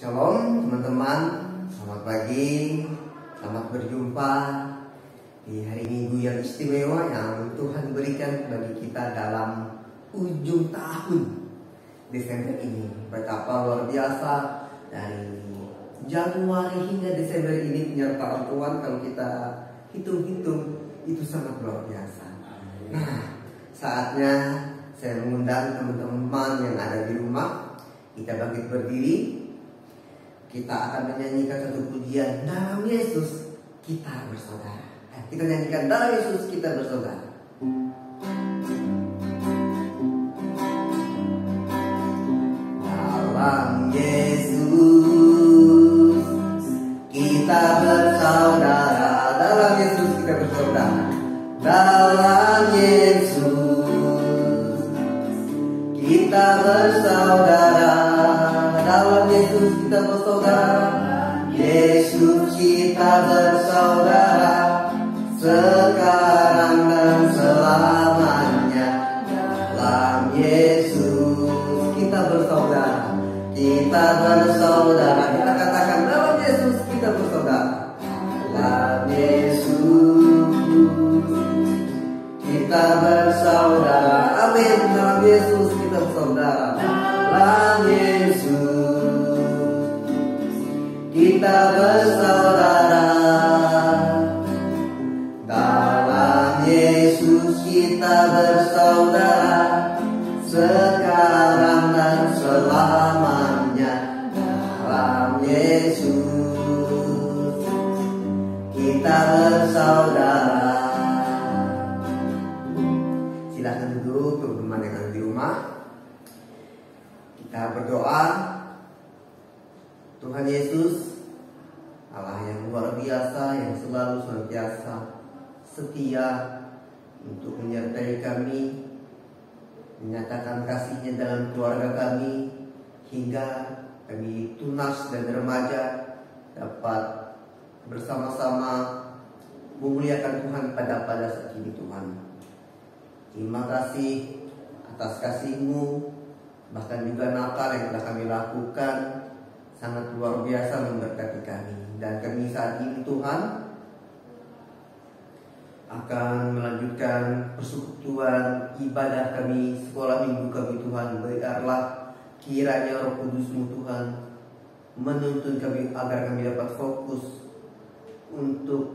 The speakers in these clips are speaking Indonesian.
Shalom teman-teman, selamat pagi, selamat berjumpa di hari Minggu yang istimewa yang Tuhan berikan bagi kita dalam ujung tahun Desember ini. Betapa luar biasa dari Januari hingga Desember ini penyertaan Tuhan, kalau kita hitung-hitung itu sangat luar biasa. Nah, saatnya saya mengundang teman-teman yang ada di rumah, kita bangkit berdiri. Kita akan menyanyikan satu pujian, dalam Yesus kita bersaudara. Kita nyanyikan dalam Yesus kita bersaudara. Dalam Yesus kita bersaudara. Dalam Yesus kita bersaudara. Dalam Yesus kita bersaudara. Dalam Yesus kita bersaudara. Yesus kita bersaudara sekarang dan selamanya. Dalam Yesus kita bersaudara. Kita bersaudara. Kita katakan dalam Yesus kita bersaudara. Dalam Yesus kita bersaudara. Amin. Dalam Yesus kita bersaudara. Dalam Yesus kita bersaudara. Dalam Yesus kita bersaudara sekarang dan selamanya. Dalam Yesus kita bersaudara. Silakan duduk teman-teman yang ada di rumah. Kita berdoa. Tuhan Yesus, Allah yang luar biasa, yang selalu senantiasa setia untuk menyertai kami, menyatakan kasih-Nya dalam keluarga kami, hingga kami tunas dan remaja dapat bersama-sama memuliakan Tuhan pada saat ini. Tuhan, terima kasih atas kasih-Mu, bahkan juga Natal yang telah kami lakukan sangat luar biasa memberkati kami. Dan kami saat ini Tuhan akan melanjutkan persekutuan ibadah kami, sekolah minggu kami Tuhan. Biarlah kiranya Roh Kudus-Mu Tuhan menuntun kami agar kami dapat fokus untuk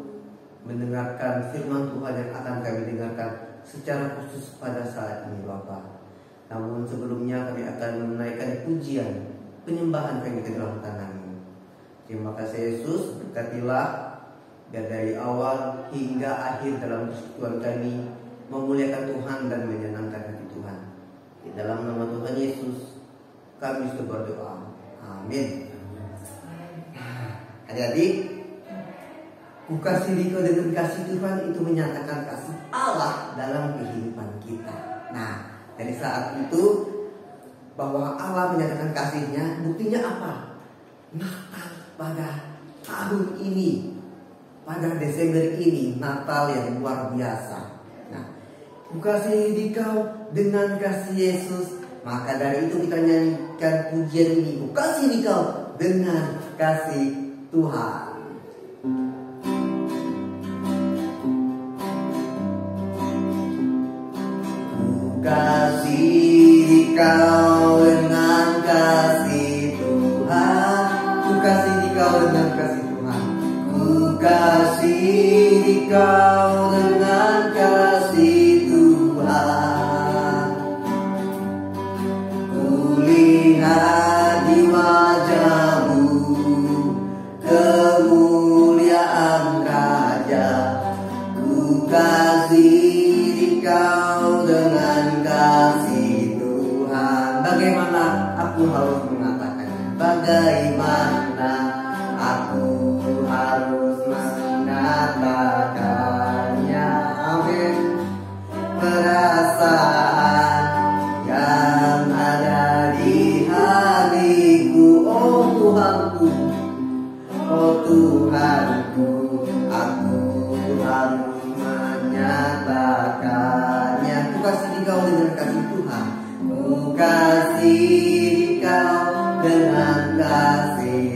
mendengarkan firman Tuhan yang akan kami dengarkan secara khusus pada saat ini Bapa. Namun sebelumnya kami akan menaikkan pujian penyembahan kami ke dalam tangan-Mu. Terima kasih Yesus, berkatilah biar dari awal hingga akhir dalam persekutuan kami memuliakan Tuhan dan menyenangkan hati Tuhan. Di dalam nama Tuhan Yesus kami sudah berdoa. Amin. Adik-adik, ku kasih dikau dengan kasih Tuhan itu menyatakan kasih Allah dalam kehidupan kita. Nah, dari saat itu bahwa Allah menyatakan kasih-Nya, buktinya apa? Natal pada tahun ini, pada Desember ini, Natal yang luar biasa. Nah, ku kasih dikau dengan kasih Yesus, maka dari itu kita nyanyikan pujian ini, ku kasih dikau dengan kasih Tuhan. Ku kasih dikau dengan kasih Tuhan. Ku kasih dikau dengan kasih Tuhan. Ku kasih dikau dengan kasih Tuhan. Ku lihat di wajah-Mu kemuliaan Raja. Ku kasih dikau dengan kasih Tuhan. Bagaimana aku harus mengatakannya? Bagaimana aku harus mengatakannya? Amin. Perasaan yang ada di hatiku, oh Tuhanku, oh Tuhanku, aku harus menyatakannya. Ku kasih dikau dengan kasih Tuhan. Ku kasih dikau dengan kasih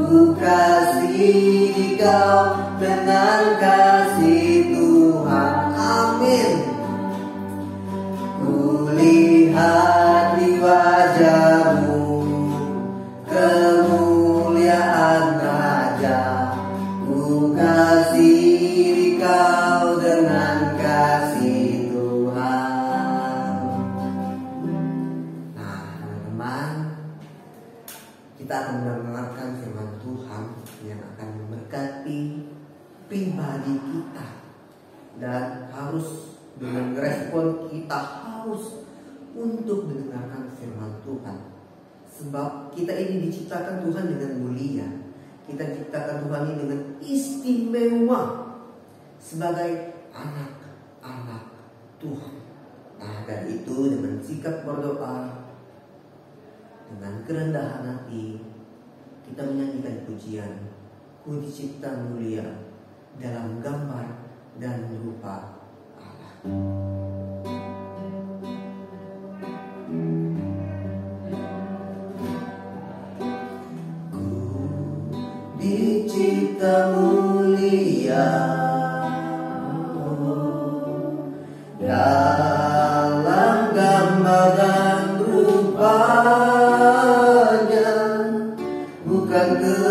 Ku kasih Kau dengan kasih Tuhan. Amin. Ku lihat di wajah-Mu kemuliaan Raja. Ku kasih Kau dengan kasih Tuhan. Nah, teman-teman, kita akan mendengarkan firman Tuhan yang akan memberkati pribadi kita, dan harus dengan respon kita harus untuk mendengarkan firman Tuhan. Sebab kita ini diciptakan Tuhan dengan mulia. Kita diciptakan Tuhan ini dengan istimewa sebagai anak-anak Tuhan. Nah, dari itu dengan sikap berdoa, dengan kerendahan hati, kita menyanyikan pujian, Ku dicipta mulia dalam gambar dan rupa Allah. Dicipta mulia dalam gambar dan rupanya, bukan kesalahan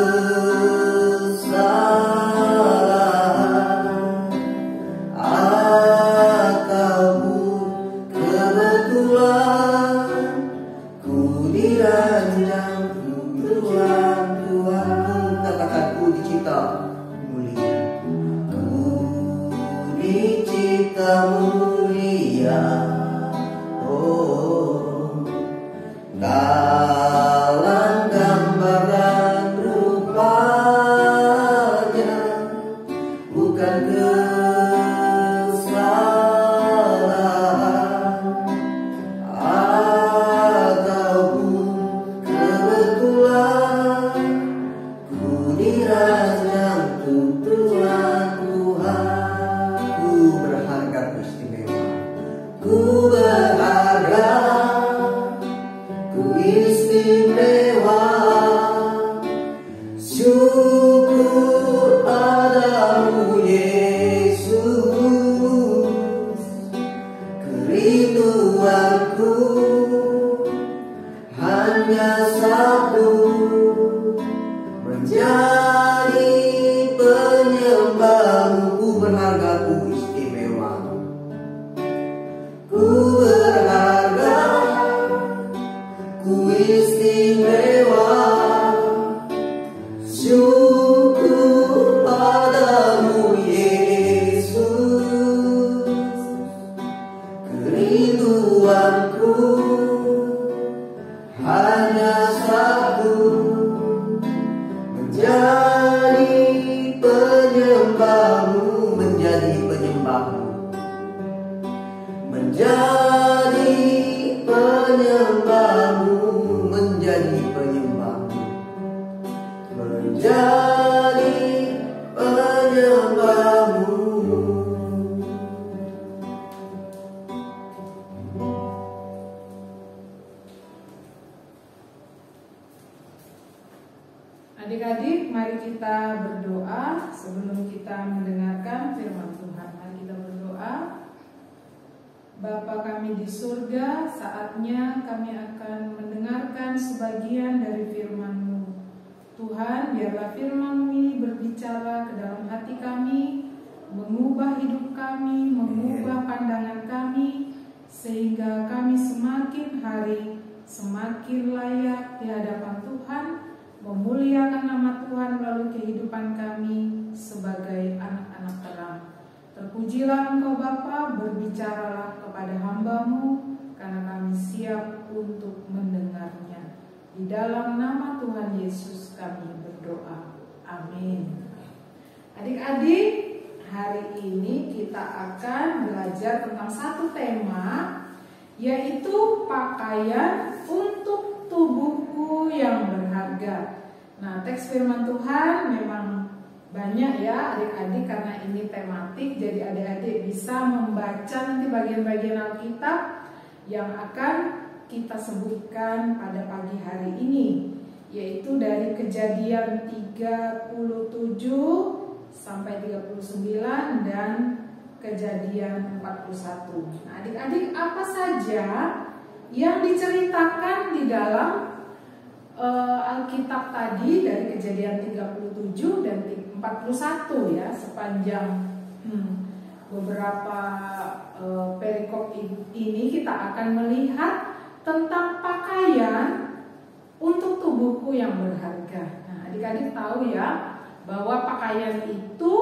ataupun kebetulan. Ku dirancang Tuhan, katakan ku dicipta mulia. Ku dicipta mulia, oh, dalam gambar dan rupanya, bukan kesalahan ataupun kebetulan. Ku dirancang Tuhan, Tuhan. Ku berharga, ku istimewa. Ku berharga, ku istimewa. Syukur padamu Yesus. Kerinduanku hanya satu, menjadi penyembah-Mu. Ku berharga, ku istimewa. Ku berharga, ku istimewa. Syukur padamu Yesus. Kerinduanku hanya satu, menjadi penyembah-Mu, menjadi penyembah-Mu, menjadi penyembah-Mu, menjadi penyembah-Mu, menjadi penyembah-Mu. Adik-adik, mari kita berdoa sebelum kita mendengarkan firman Tuhan. Mari kita berdoa. Bapa kami di surga, saatnya kami akan mendengarkan sebagian dari firman-Mu. Tuhan, biarlah firman-Mu ini berbicara ke dalam hati kami, mengubah hidup kami, mengubah pandangan kami, sehingga kami semakin hari semakin layak di hadapan Tuhan, memuliakan nama Tuhan melalui kehidupan kami sebagai anak-anak terang. Terpujilah Engkau Bapa, berbicaralah kepada hamba-Mu, karena kami siap untuk mendengarnya. Di dalam nama Tuhan Yesus kami berdoa. Amin. Adik-adik, hari ini kita akan belajar tentang satu tema, yaitu pakaian untuk tubuhku yang berharga. Nah, teks firman Tuhan memang banyak ya adik-adik, karena ini tematik. Jadi adik-adik bisa membaca nanti bagian-bagian Alkitab yang akan kita sebutkan pada pagi hari ini. yaitu dari Kejadian 37 sampai 39 dan Kejadian 41. Nah, adik-adik, apa saja yang diceritakan di dalam Alkitab tadi dari Kejadian 37 dan 41 ya, sepanjang beberapa perikop ini kita akan melihat tentang pakaian untuk tubuhku yang berharga. Nah, adik-adik tahu ya bahwa pakaian itu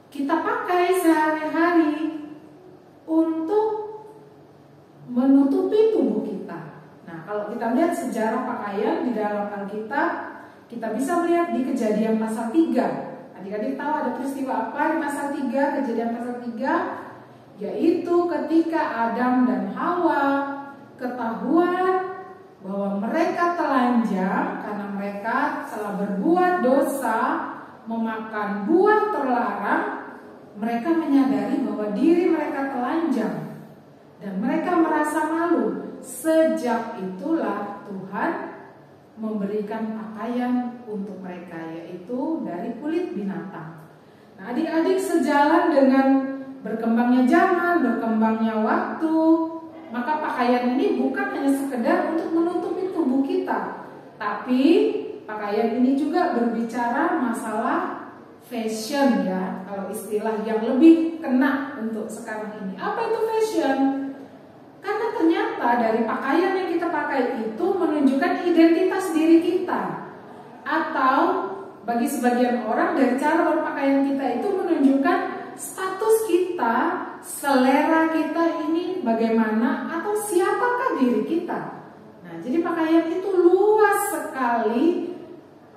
kita pakai sehari-hari untuk menutupi tubuh kita. Nah, kalau kita lihat sejarah pakaian di dalam Alkitab, kita bisa melihat di Kejadian pasal 3. Adik-adik tahu ada peristiwa apa di pasal 3, Kejadian pasal 3? Yaitu ketika Adam dan Hawa ketahuan bahwa mereka telanjang karena mereka telah berbuat dosa, memakan buah terlarang. Mereka menyadari bahwa diri mereka telanjang dan mereka merasa malu. Sejak itulah Tuhan memberikan pakaian untuk mereka, yaitu dari kulit binatang. Nah, adik-adik, sejalan dengan berkembangnya zaman, berkembangnya waktu, maka pakaian ini bukan hanya sekedar untuk menutupi tubuh kita, tapi pakaian ini juga berbicara masalah fashion ya, kalau istilah yang lebih kena untuk sekarang ini. Apa itu fashion? Karena ternyata dari pakaian yang kita pakai itu menunjukkan identitas diri kita. Atau bagi sebagian orang dari cara berpakaian kita itu menunjukkan status kita, selera kita ini bagaimana, atau siapakah diri kita. Nah, jadi pakaian itu luas sekali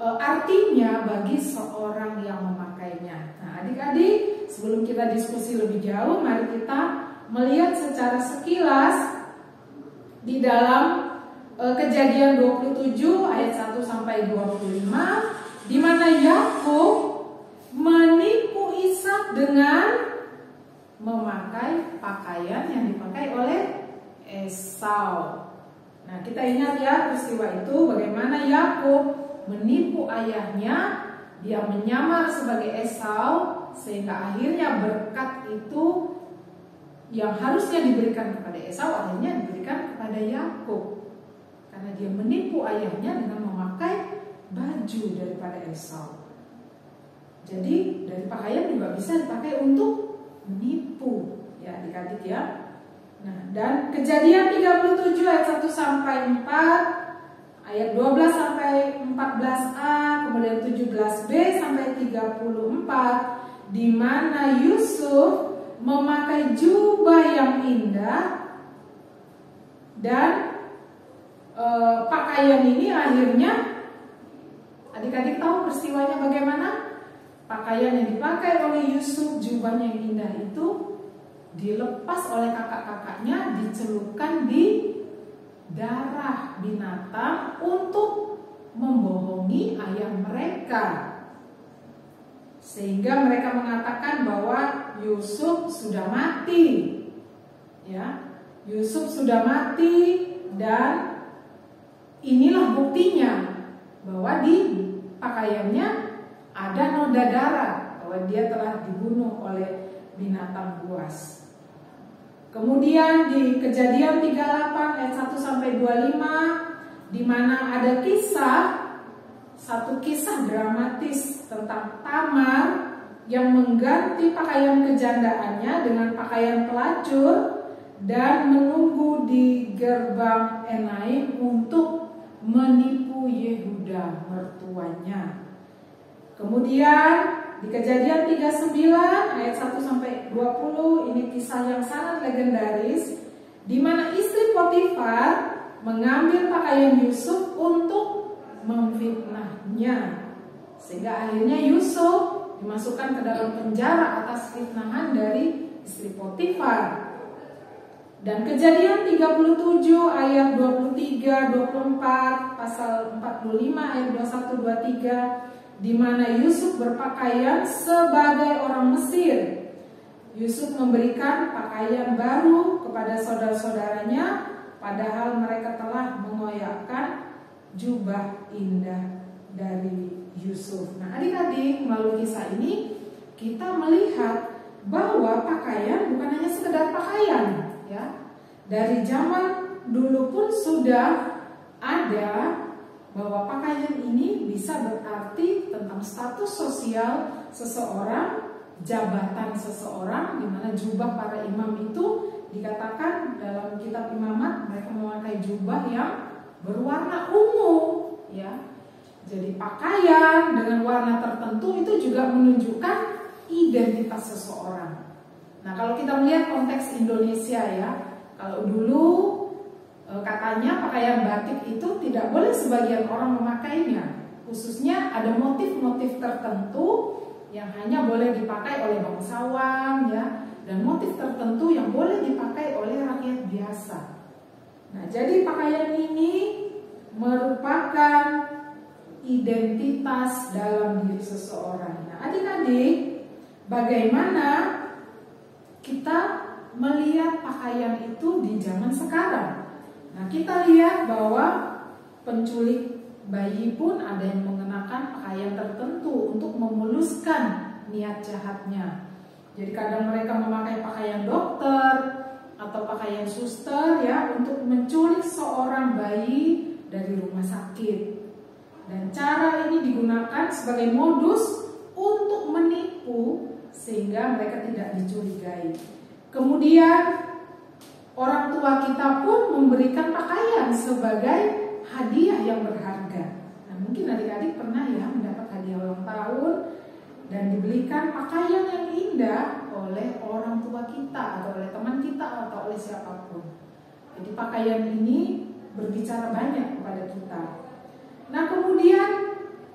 artinya bagi seorang yang memakainya. Nah, adik-adik, sebelum kita diskusi lebih jauh, mari kita melihat secara sekilas di dalam Kejadian 27 ayat 1 sampai 25, di mana Yakub menipu Ishak dengan memakai pakaian yang dipakai oleh Esau. Nah, kita ingat ya peristiwa itu, bagaimana Yakub menipu ayahnya, dia menyamar sebagai Esau, sehingga akhirnya berkat itu yang harusnya diberikan kepada Esau akhirnya diberikan kepada Yakub, karena dia menipu ayahnya dengan memakai baju daripada Esau. Jadi dari pakaian juga bisa dipakai untuk menipu ya adik-adik ya. Nah, dan Kejadian 37 ayat 1 sampai 4, ayat 12 sampai 14a, kemudian 17b sampai 34, di mana Yusuf memakai jubah yang indah dan pakaian ini akhirnya adik-adik tahu peristiwanya bagaimana? Pakaian yang dipakai oleh Yusuf, jubahnya yang indah itu dilepas oleh kakak-kakaknya, dicelupkan di darah binatang untuk membohongi ayah mereka, sehingga mereka mengatakan bahwa Yusuf sudah mati. Ya, Yusuf sudah mati, dan inilah buktinya bahwa di pakaiannya ada noda darah, bahwa dia telah dibunuh oleh binatang buas. Kemudian di Kejadian 38 ayat 1 sampai 25, di mana ada satu kisah dramatis tentang Tamar yang mengganti pakaian kejandaannya dengan pakaian pelacur dan menunggu di gerbang Enaim untuk menipu Yehuda mertuanya. Kemudian di Kejadian 39 ayat 1 sampai 20, ini kisah yang sangat legendaris, di mana istri Potifar mengambil pakaian Yusuf untuk memfitnahnya, sehingga akhirnya Yusuf dimasukkan ke dalam penjara atas fitnahan dari istri Potifar. Dan Kejadian 37 ayat 23, 24, pasal 45 ayat 21, 23, di mana Yusuf berpakaian sebagai orang Mesir. Yusuf memberikan pakaian baru kepada saudara-saudaranya, padahal mereka telah mengoyakkan jubah indah dari Yusuf. Nah, adik-adik, melalui kisah ini kita melihat bahwa pakaian bukan hanya sekedar pakaian, ya. Dari zaman dulu pun sudah ada bahwa pakaian ini bisa berarti tentang status sosial seseorang, jabatan seseorang, di mana jubah para imam itu dikatakan dalam kitab Imamat mereka memakai jubah yang berwarna ungu, ya. Jadi pakaian dengan warna tertentu itu juga menunjukkan identitas seseorang. Nah, kalau kita melihat konteks Indonesia, ya, kalau dulu katanya pakaian batik itu tidak boleh sebagian orang memakainya, khususnya ada motif-motif tertentu yang hanya boleh dipakai oleh bangsawan, ya, dan motif tertentu yang boleh dipakai oleh rakyat biasa. Nah, jadi pakaian ini merupakan identitas dalam diri seseorang. Nah, adik-adik, bagaimana kita melihat pakaian itu di zaman sekarang? Nah, kita lihat bahwa penculik bayi pun ada yang mengenakan pakaian tertentu untuk memuluskan niat jahatnya. Jadi kadang mereka memakai pakaian dokter atau pakaian suster, ya, untuk menculik seorang bayi dari rumah sakit. Dan cara ini digunakan sebagai modus untuk menipu sehingga mereka tidak dicurigai. Kemudian orang tua kita pun memberikan pakaian sebagai hadiah yang berharga. Nah, mungkin adik-adik pernah, ya, mendapat hadiah ulang tahun dan dibelikan pakaian yang indah oleh orang tua kita atau oleh teman kita atau oleh siapapun. Jadi pakaian ini berbicara banyak kepada kita. Nah, kemudian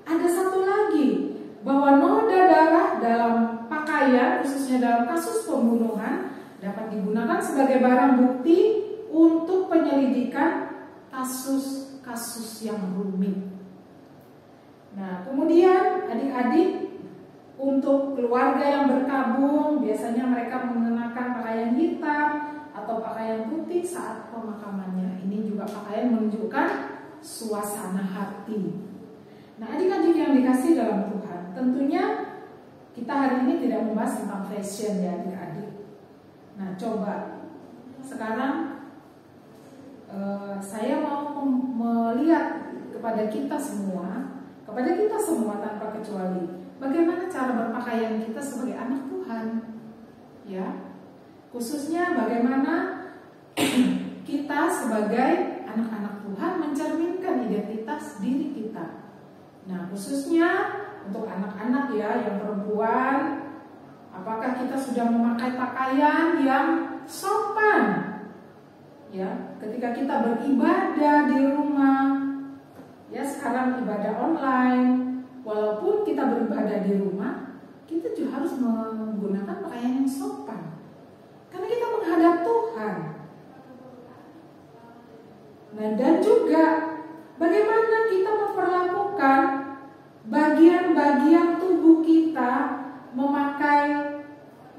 ada satu lagi, bahwa noda darah dalam pakaian, khususnya dalam kasus pembunuhan, dapat digunakan sebagai barang bukti untuk penyelidikan kasus-kasus yang rumit. Nah, kemudian adik-adik, untuk keluarga yang berkabung, biasanya mereka mengenakan pakaian hitam atau pakaian putih saat pemakamannya. Ini juga pakaian menunjukkan suasana hati. Nah, adik-adik yang dikasih dalam Tuhan, tentunya kita hari ini tidak membahas tentang fashion, ya adik-adik. Nah, coba sekarang saya mau melihat kepada kita semua tanpa kecuali, bagaimana cara berpakaian kita sebagai anak Tuhan, ya. Khususnya bagaimana kita sebagai anak-anak Tuhan mencerminkan identitas diri kita. Nah, khususnya untuk anak-anak, ya, yang perempuan, apakah kita sudah memakai pakaian yang sopan, ya, ketika kita beribadah di rumah, ya, sekarang ibadah online, walaupun kita beribadah di rumah, kita juga harus menggunakan pakaian yang sopan, karena kita menghadap Tuhan. Nah, dan juga bagaimana kita memperlakukan bagian-bagian tubuh kita, memakai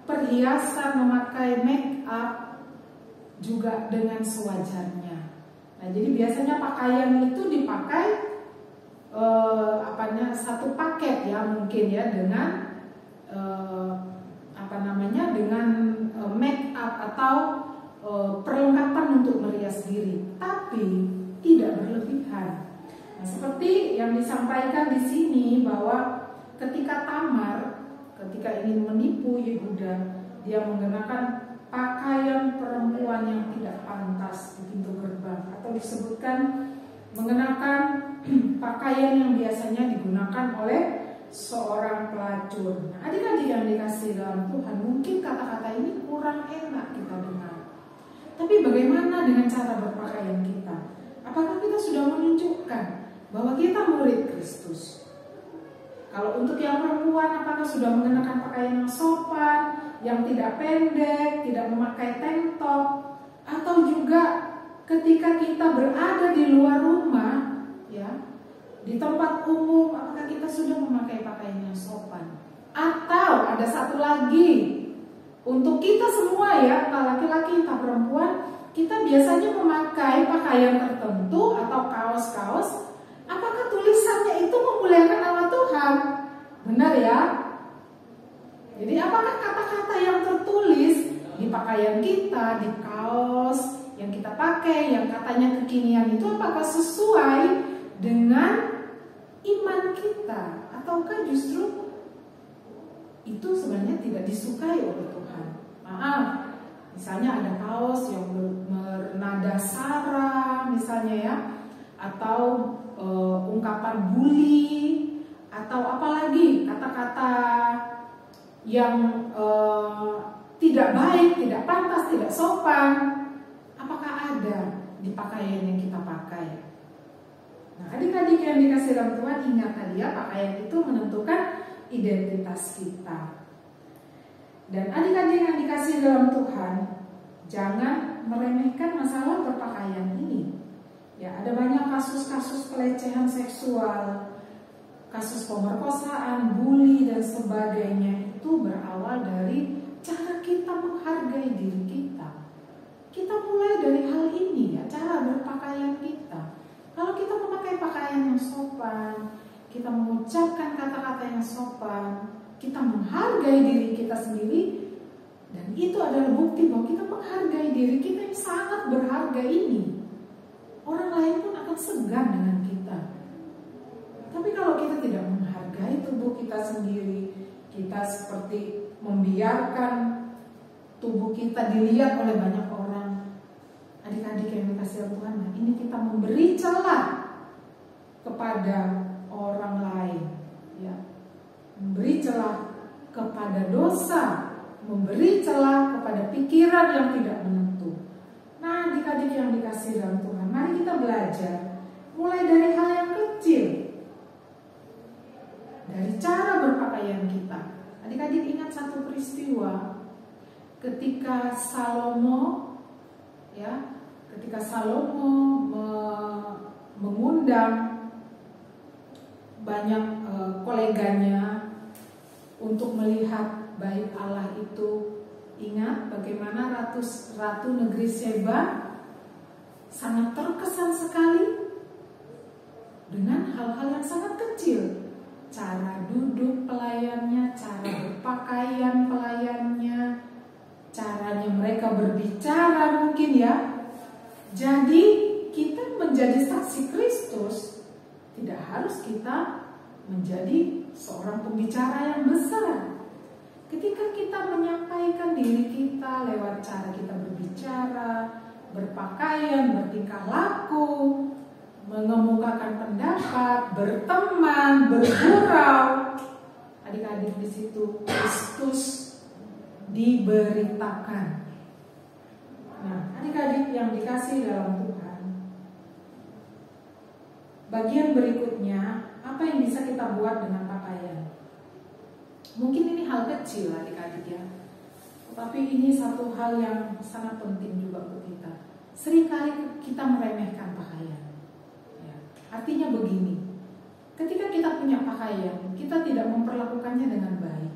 perhiasan, memakai make up juga dengan sewajarnya. Nah, jadi biasanya pakaian itu dipakai satu paket, ya, mungkin, ya, dengan dengan make up atau perlengkapan untuk merias diri, tapi tidak berlebihan. Nah, seperti yang disampaikan di sini bahwa ketika Tamar, ketika ingin menipu Yehuda, dia menggunakan pakaian perempuan yang tidak pantas di pintu gerbang, atau disebutkan mengenakan pakaian yang biasanya digunakan oleh seorang pelacur. Nah, adik-adik yang dikasih dalam Tuhan, mungkin kata-kata ini kurang enak kita dengar. Tapi bagaimana dengan cara berpakaian kita? Apakah kita sudah menunjukkan bahwa kita murid Kristus? Kalau untuk yang perempuan, apakah sudah mengenakan pakaian yang sopan, yang tidak pendek, tidak memakai tank top? Atau juga ketika kita berada di luar rumah, ya, di tempat umum, apakah kita sudah memakai pakaian yang sopan? Atau ada satu lagi, untuk kita semua, ya, entah laki-laki entah perempuan, kita biasanya memakai pakaian tertentu atau kaos-kaos memuliakan nama Tuhan. Benar ya? Jadi apakah kata-kata yang tertulis di pakaian kita, di kaos yang kita pakai, yang katanya kekinian itu, apakah sesuai dengan iman kita? Ataukah justru itu sebenarnya tidak disukai oleh Tuhan? Maaf, misalnya ada kaos yang bernada sara misalnya ya, atau ungkapan bully, atau apalagi kata-kata yang tidak baik, tidak pantas, tidak sopan. Apakah ada di pakaian yang kita pakai? Nah, adik-adik yang dikasih dalam Tuhan, ingat tadi ya, pakaian itu menentukan identitas kita. Dan adik-adik yang dikasih dalam Tuhan, jangan meremehkan masalah berpakaian ini. Ya, ada banyak kasus-kasus pelecehan seksual, kasus pemerkosaan, bully dan sebagainya, itu berawal dari cara kita menghargai diri kita. Kita mulai dari hal ini ya, cara berpakaian kita. Kalau kita memakai pakaian yang sopan, kita mengucapkan kata-kata yang sopan, kita menghargai diri kita sendiri, dan itu adalah bukti bahwa kita menghargai diri kita yang sangat berharga ini. Orang lain pun akan segan dengan kita. Tapi kalau kita tidak menghargai tubuh kita sendiri, kita seperti membiarkan tubuh kita dilihat oleh banyak orang. Adik-adik yang dikasihi Tuhan, nah ini kita memberi celah kepada orang lain, ya, memberi celah kepada dosa, memberi celah kepada pikiran yang tidak menentu. Nah, adik-adik yang dikasihi dalam Tuhan, mari kita belajar mulai dari hal yang kecil, dari cara berpakaian kita. Adik-adik ingat satu peristiwa ketika Salomo, ya, ketika Salomo mengundang banyak koleganya untuk melihat bait Allah itu. Ingat bagaimana ratu negeri Seba sangat terkesan sekali dengan hal-hal yang sangat kecil. Cara duduk pelayannya, cara berpakaian pelayannya, caranya mereka berbicara mungkin ya. Jadi kita menjadi saksi Kristus tidak harus kita menjadi seorang pembicara yang besar. Ketika kita menyampaikan diri kita lewat cara kita berbicara, berpakaian, bertingkah laku, mengemukakan pendapat, berteman, bergurau, adik-adik di situ Kristus diberitakan. Nah, adik-adik yang dikasih dalam Tuhan, bagian berikutnya, apa yang bisa kita buat dengan pakaian? Mungkin ini hal kecil adik-adik ya, tetapi ini satu hal yang sangat penting juga untuk kita. Seringkali kita meremehkan pakaian ya. Artinya begini, ketika kita punya pakaian, kita tidak memperlakukannya dengan baik.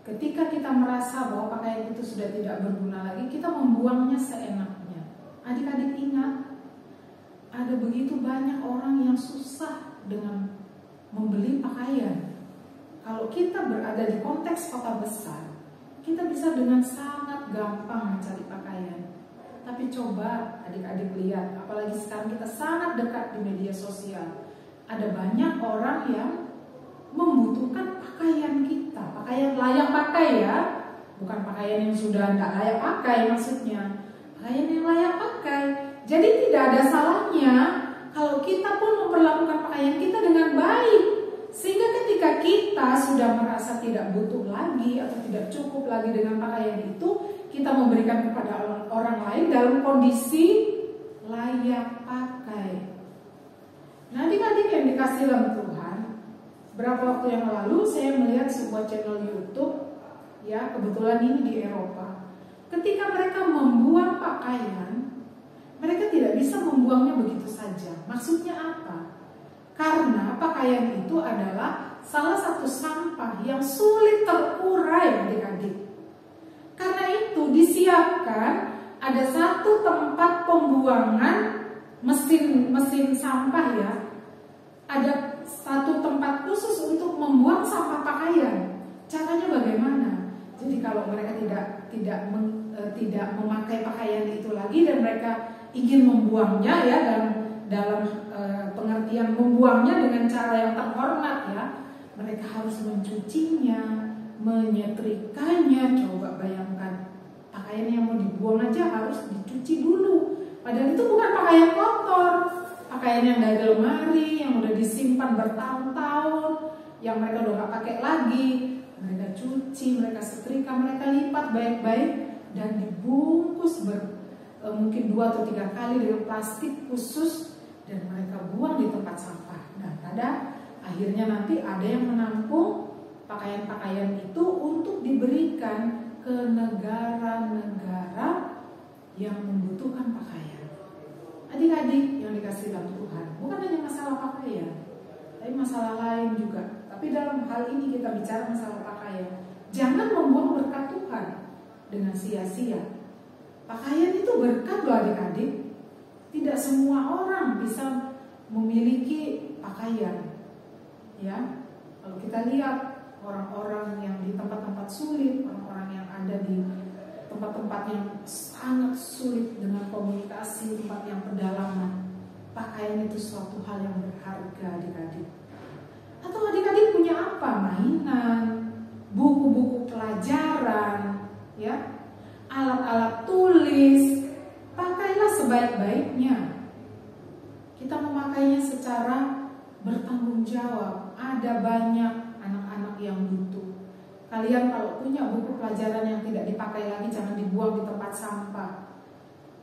Ketika kita merasa bahwa pakaian itu sudah tidak berguna lagi, kita membuangnya seenaknya. Adik-adik ingat, ada begitu banyak orang yang susah dengan membeli pakaian. Kalau kita berada di konteks kota besar, kita bisa dengan sangat gampang mencari pakaian. Tapi coba adik-adik lihat, apalagi sekarang kita sangat dekat di media sosial. Ada banyak orang yang membutuhkan pakaian kita, pakaian layak pakai ya, bukan pakaian yang sudah tidak layak pakai maksudnya, pakaian yang layak pakai. Jadi tidak ada salahnya kalau kita pun memperlakukan pakaian kita dengan baik, sehingga ketika kita sudah merasa tidak butuh lagi atau tidak cukup lagi dengan pakaian itu, kita memberikan kepada orang lain dalam kondisi layak pakai. Nah, adik-adik yang dikasih dalam Tuhan, berapa waktu yang lalu saya melihat sebuah channel YouTube, ya kebetulan ini di Eropa. Ketika mereka membuang pakaian, mereka tidak bisa membuangnya begitu saja. Maksudnya apa? Karena pakaian itu adalah salah satu sampah yang sulit terurai adik-adik. Karena itu disiapkan ada satu tempat pembuangan mesin sampah ya, ada satu tempat khusus untuk membuang sampah pakaian. Caranya bagaimana? Jadi kalau mereka tidak memakai pakaian itu lagi dan mereka ingin membuangnya ya, dalam pengertian membuangnya dengan cara yang terhormat ya, mereka harus mencucinya, menyetrikanya. Coba bayangkan, pakaian yang mau dibuang aja harus dicuci dulu. Padahal itu bukan pakaian kotor, pakaian yang dari lemari, yang udah disimpan bertahun-tahun, yang mereka udah gak pakai lagi. Mereka cuci, mereka setrika, mereka lipat baik-baik dan dibungkus mungkin 2 atau 3 kali dengan plastik khusus dan mereka buang di tempat sampah. Dan pada akhirnya nanti ada yang menampung pakaian-pakaian itu untuk diberikan ke negara-negara yang membutuhkan pakaian. Adik-adik yang dikasihi dalam Tuhan, bukan hanya masalah pakaian, tapi masalah lain juga. Tapi dalam hal ini kita bicara masalah pakaian. Jangan membuang berkat Tuhan dengan sia-sia. Pakaian itu berkat loh adik-adik. Tidak semua orang bisa memiliki pakaian. Ya, kalau kita lihat orang-orang yang di tempat-tempat sulit, orang-orang yang ada di tempat-tempat yang sangat sulit dengan komunikasi, tempat yang pedalaman, pakaian itu suatu hal yang berharga adik-adik. Atau adik-adik punya apa? Mainan, buku-buku pelajaran, ya, alat-alat tulis, pakailah sebaik-baiknya. Kita memakainya secara bertanggung jawab. Ada banyak anak-anak yang butuh. Kalian kalau punya buku pelajaran yang tidak dipakai lagi, jangan dibuang di tempat sampah.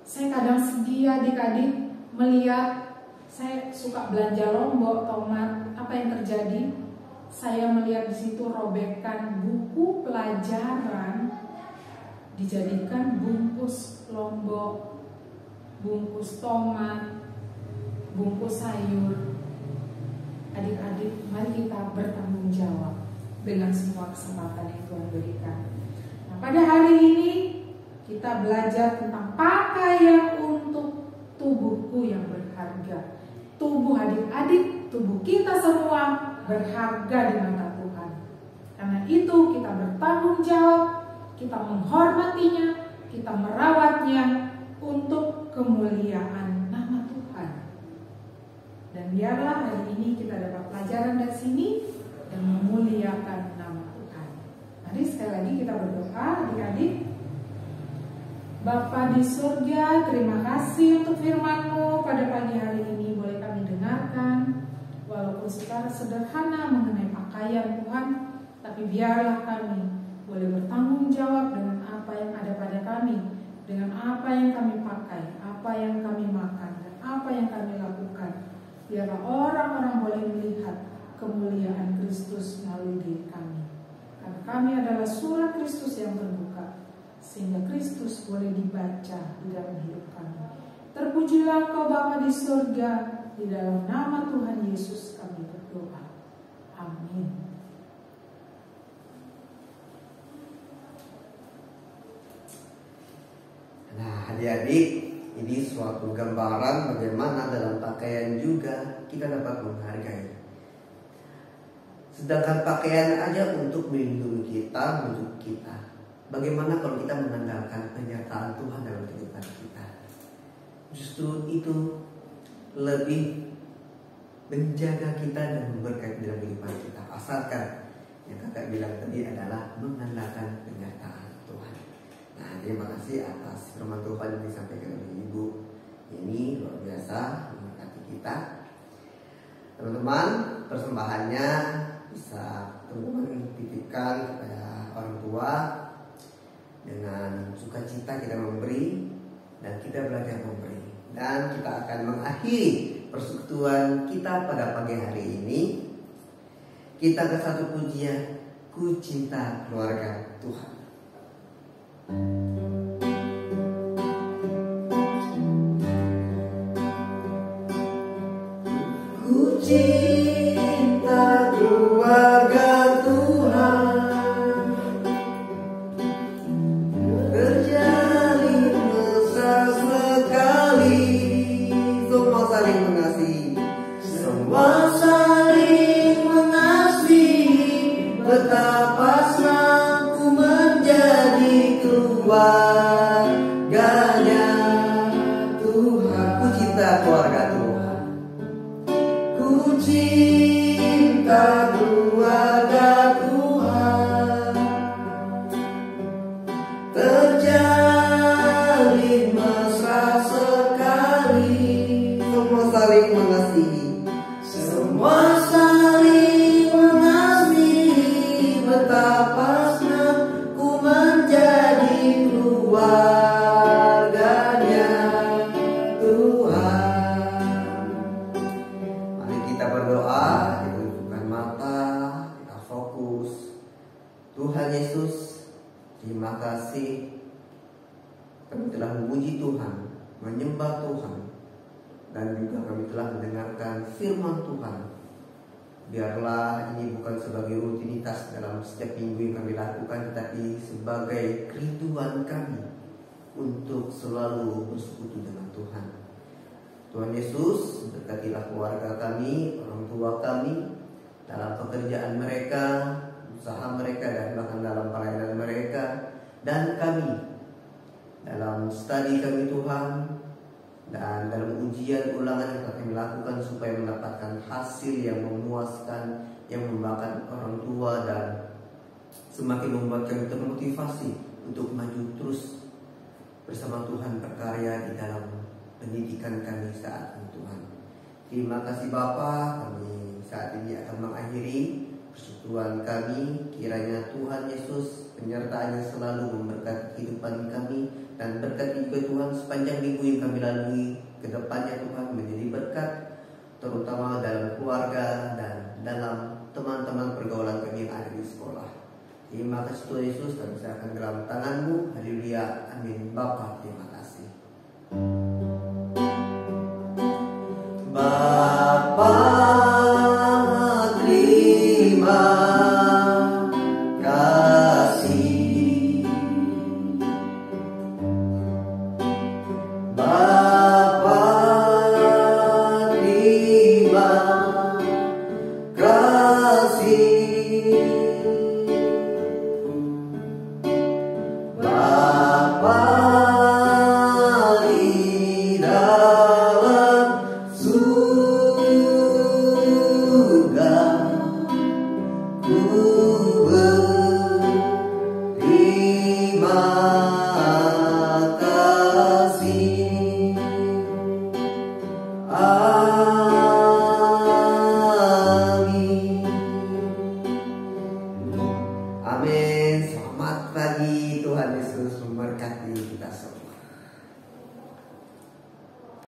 Saya kadang sedih adik-adik melihat, saya suka belanja lombok, tomat. Apa yang terjadi? Saya melihat di situ robekan buku pelajaran dijadikan bungkus lombok, bungkus tomat, bungkus sayur. Adik-adik, mari kita bertanggung jawab dengan semua kesempatan yang Tuhan berikan. Nah, pada hari ini kita belajar tentang pakaian untuk tubuhku yang berharga. Tubuh adik-adik, tubuh kita semua berharga di mata Tuhan. Karena itu kita bertanggung jawab, kita menghormatinya, kita merawatnya untuk kemuliaan nama Tuhan. Dan biarlah hari ini kita dapat pelajaran dari sini dan memuliakan nama Tuhan. Mari sekali lagi kita berdoa adik-adik. Bapa di surga, terima kasih untuk firman-Mu pada pagi hari ini boleh kami dengarkan. Walaupun secara sederhana mengenai pakaian Tuhan, tapi biarlah kami boleh bertanggung jawab dengan apa yang ada pada kami, dengan apa yang kami pakai, apa yang kami makan, dan apa yang kami lakukan. Biarlah orang-orang boleh melihat kemuliaan Kristus melalui diri kami. Karena kami adalah surat Kristus yang terbuka, sehingga Kristus boleh dibaca di dalam hidup kami. Terpujilah Engkau Bapa di surga, di dalam nama Tuhan Yesus kami berdoa. Amin. Nah, adik-adik, ini suatu gambaran bagaimana dalam pakaian juga kita dapat menghargai. Sedangkan pakaian aja untuk melindungi kita, untuk kita. Bagaimana kalau kita mengandalkan penyertaan Tuhan dalam kehidupan kita? Justru itu lebih menjaga kita dan memberkati dalam kehidupan kita. Asalkan yang kakak bilang tadi adalah mengandalkan penyertaan Tuhan. Nah, terima kasih atas firman Tuhan yang disampaikan oleh Ibu. Ini luar biasa memberkati kita. Teman-teman, persembahannya bisa teman-teman titipkan kepada orang tua. Dengan sukacita kita memberi dan kita belajar memberi. Dan kita akan mengakhiri persekutuan kita pada pagi hari ini. Kita ke satu pujian, Ku Cinta Keluarga Tuhan. Ku cinta keluarga Tuhan, terjalin mesra sekali, Kami telah memuji Tuhan, menyembah Tuhan, dan juga kami telah mendengarkan firman Tuhan. Biarlah ini bukan sebagai rutinitas dalam setiap minggu yang kami lakukan, tetapi sebagai kerinduan kami untuk selalu bersekutu dengan Tuhan. Tuhan Yesus, berkatilah keluarga kami, orang tua kami, dalam pekerjaan mereka, usaha mereka, dan bahkan dalam pelayanan mereka, dan kami dalam studi kami Tuhan, dan dalam ujian ulangan yang telah kami lakukan, supaya mendapatkan hasil yang memuaskan, yang membanggakan orang tua, dan semakin membuat kami termotivasi untuk maju terus bersama Tuhan berkarya di dalam pendidikan kami saat ini Tuhan. Terima kasih Bapa, kami saat ini akan mengakhiri persekutuan kami. Kiranya Tuhan Yesus penyertaannya selalu memberkati kehidupan kami, dan berkati juga Tuhan sepanjang minggu yang kami lalui ke depannya Tuhan, menjadi berkat terutama dalam keluarga dan dalam teman-teman pergaulan kami yang ada di sekolah. Terima kasih Tuhan Yesus, kami serahkan dalam tangan-Mu. Haleluya, amin. Bapa, terima kasih.